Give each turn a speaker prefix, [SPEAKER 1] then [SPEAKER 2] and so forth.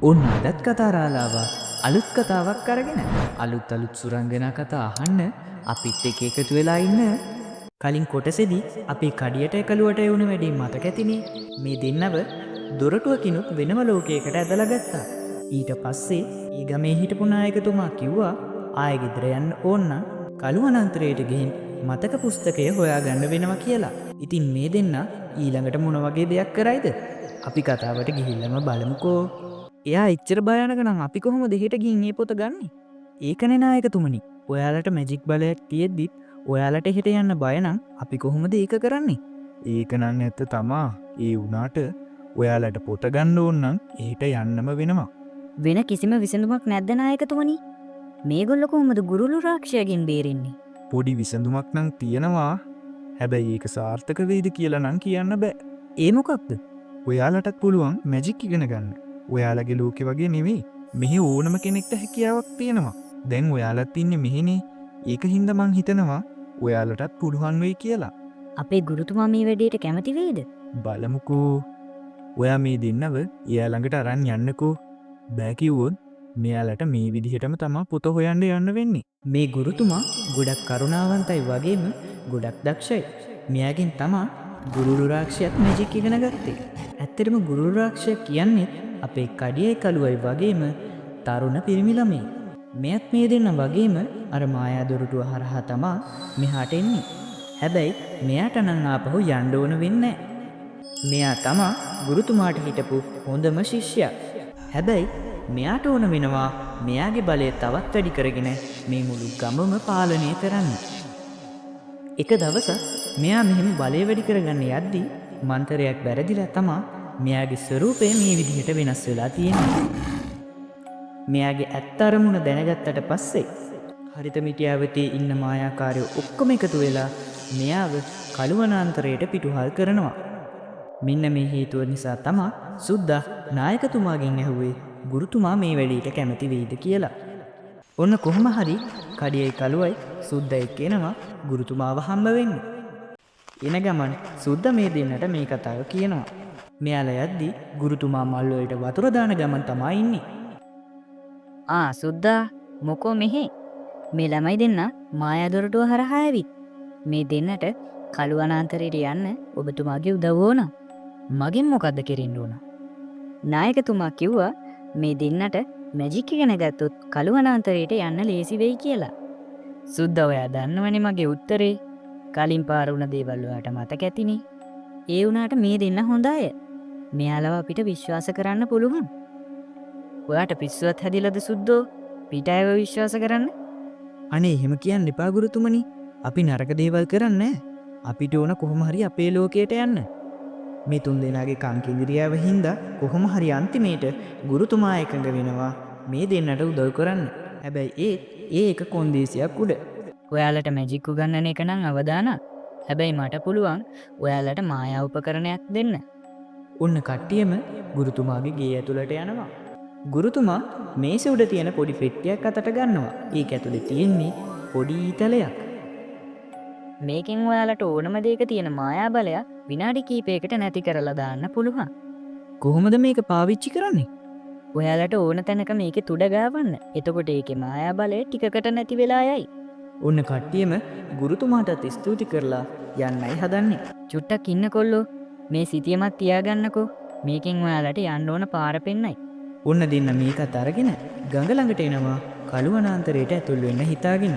[SPEAKER 1] ඔන්න අදත් කතාරාලාව අලුත් කතාවක් අරගෙන අලුත් සුරංගනා කතා අහන්න අපිත් එක්ක එකතු වෙලා ඉන්න. කලින් කොටසේදී අපේ කඩියට එකලුවට වුණ වැඩේ මතක ඇතිනේ. මේ දෙන්නව දොරටුවකිනුත් වෙනම ලෝකයකට ඇදලා ගත්තා. ඊට පස්සේ ඒ ගමේ හිටපු නායකතුමා කිව්වා ආයෙ ගෙදර යන්න ඕන නම් කළුවනාන්තරයට ගිහින් මතක පුස්තකය හොයාගන්න වෙනවා කියලා. ඉතින් මේ දෙන්න ඊළඟට මොන වගේ දෙයක් කරයිද? අපි කතාවට ගිහිල්ලම බලමුකෝ. එයා එච්චර භයානක නම් අපි කොහොමද එහෙට ගිහින් මේ පොත ගන්නෙ? ඒකනේ නායකතුමනි. ඔයාලට මැජික් බලයක් තියෙද්දිත් ඔයාලට එහෙට යන්න බය නම් අපි කොහොමද ඒක කරන්නේ?
[SPEAKER 2] ඒක නම් ඇත්ත තමා. ඒ වුණාට ඔයාලට පොත ගන්න ඕන නම් එහෙට යන්නම වෙනවා.
[SPEAKER 3] වෙන කිසිම විසඳුමක් නැද්ද නායකතුමනි? මේගොල්ලෝ කොහොමද ගුරුළු රාක්ෂයගෙන් බේරෙන්නේ?
[SPEAKER 2] පොඩි විසඳුමක් නම් තියෙනවා. හැබැයි ඒක සාර්ථක වෙයිද කියලා නම් කියන්න බෑ.
[SPEAKER 1] ඒ මොකක්ද?
[SPEAKER 2] ඔයාලටත් පුළුවන් මැජික් ඉගෙන ගන්න. ඔයාලගේ ලෝකෙ වගේ නෙවෙයි. මෙහි ඕනම කෙනෙක්ට හැකියාවක් තියෙනවා. දැන් ඔයාලත් ඉන්නේ මෙහෙනේ. ඒක හින්දා මං හිතනවා ඔයාලටත් පුළුවන් වෙයි කියලා.
[SPEAKER 3] අපේ ගුරුතුමා මේ වැඩේට කැමති වෙයිද?
[SPEAKER 2] බලමුකෝ. ඔයා මේ දෙන්නව එයා ළඟට අරන් යන්නකෝ. බෑ කිව්වොත් මෙයාලට මේ විදිහටම තමා පොත හොයන්න යන්න වෙන්නේ.
[SPEAKER 1] මේ ගුරුතුමා ගොඩක් කරුණාවන්තයි වගේම ගොඩක් දක්ෂයි. මෙයාගෙන් තමා ගුරුළු රාක්ෂයත් මැජික් ඉගෙන ගත්තේ. ඇත්තටම ගුරුළු රාක්ෂය කියන්නේ අපේ කඩියයි කළුවයි වගේම තරුණ පිරිමි ළමයි. මෙයත් මේ දෙන්න වගේම අර මායා දොරටුව හරහා තමා මෙහාට එන්නේ. හැබැයි මෙයාට නම් ආපහු යන්න ඕන වෙන්නේ නැහැ. මෙයා තමා ගුරුතුමාට හිටපු හොඳම ශිෂ්‍යයා. හැබැයි මෙයාට ඕන වෙනවා මෙයාගේ බලය තවත් වැඩි කරගෙන මේ මුළු ගමම පාලනය කරන්න. එක දවසක් මෙයා මෙහෙම බලය වැඩි කරගන්න යද්දී මන්තරයක් වැරදිලා තමා මෙයාගේ ස්වරූපය මේ විදිහට වෙනස් වෙලා තියෙන්නේ. මෙයාගේ ඇත්ත අරමුණ දැනගත්තට පස්සේ හරිත මිටියාවතේ ඉන්න මායාකාරයෝ ඔක්කොම එකතු වෙලා මෙයාව කළුවනාන්තරයට පිටුහල් කරනවා. මෙන්න මේ හේතුව නිසා තමා සුද්දා නායකතුමාගෙන් ඇහුවේ ගුරුතුමා මේ වැඩේට කැමති වෙයිද කියලා. ඔන්න කොහොම හරි කඩියයි කළුවයි සුද්දා එක්ක එනවා ගුරුතුමාව හම්බ වෙන්න. එන ගමන් සුද්දා මේ දෙන්නට මේ කතාව කියනවා. මෙයාලා යද්දි ගුරුතුමා මල් වලට වතුර දාන ගමන් තමයි ඉන්නේ.
[SPEAKER 3] සුද්දා මොකෝ මෙහෙ? මේ ළමයි දෙන්න මායා දොරටුව හරහා ඇවිත්. මේ දෙන්නට කළුවනාන්තරයට යන්න ඔබතුමාගේ උදව්ව ඕන. මගෙන් මොකද්ද කෙරෙන්න ඕන? නායකතුමා කිව්වා මේ දෙන්නට මැජික් ඉගෙන ගත්තොත් කළුවනාන්තරයට යන්න ලේසි වෙයි කියලා. සුද්දා ඔයා දන්නවනේ මගේ උත්තරේ. කලින් පාර වුණ දේවල් ඔයාට මතක ඇතිනේ. ඒ වුණාට මේ දෙන්න හොඳ අය. මෙයාලව අපිට විශ්වාස කරන්න පුළුවන්. ඔයාට පිස්සුවත් හැදිලාද සුද්දෝ? පිට අයව විශ්වාස කරන්න?
[SPEAKER 1] අනේ එහෙම කියන්න එපා ගුරුතුමනි. අපි නරක දේවල් කරන්නේ නැහැ. අපිට ඕන කොහොම හරි අපේ ලෝකයට යන්න. මේ තුන් දෙනාගේ කංකින්ද්‍රියාව හින්දා කොහොම හරි අන්තිමේට ගුරුතුමා එකඟ වෙනවා මේ දෙන්නට උදව් කරන්න. හැබැයි ඒ එක කොන්දේසියක් උඩ.
[SPEAKER 3] ඔයාලට මැජික් උගන්නන එක නම් අවදානක්. හැබැයි මට පුළුවන් ඔයාලට මායා උපකරණයක් දෙන්න.
[SPEAKER 1] ඔන්න කට්ටියම ගුරුතුමාගේ ගේ ඇතුළට යනවා. ගුරුතුමා මේසෙ උඩ තියෙන පොඩි පෙට්ටියක් අතට ගන්නවා. ඒක ඇතුලේ තියෙන්නේ පොඩි ඊතලයක්.
[SPEAKER 3] මේකෙන් ඔයාලට ඕනම දෙයක තියෙන මායා බලයක් විනාඩි කිහිපයකට නැති කරලා දාන්න පුළුවන්.
[SPEAKER 1] කොහොමද මේක පාවිච්චි කරන්නේ?
[SPEAKER 3] ඔයාලට ඕන තැනක මේකේ තුඩ ගාවන්න. එතකොට ඒකේ මායා බලය ටිකකට නැති වෙලා යයි.
[SPEAKER 1] ඔන්න කට්ටියම ගුරුතුමාටත් ස්තුති කරලා යන්නයි හදන්නේ.
[SPEAKER 3] චුට්ටක් ඉන්නකොල්ලෝ. මේ සිතියමත් තියාගන්නකෝ. මේකෙන් ඔයාලට යන්න ඕන පාර පෙන්නයි.
[SPEAKER 1] ඔන්න දෙන්න මේකත් අරගෙන ගඟ ළඟට එනවා කළුවනාන්තරයට ඇතුල් වෙන්න හිතාගෙන.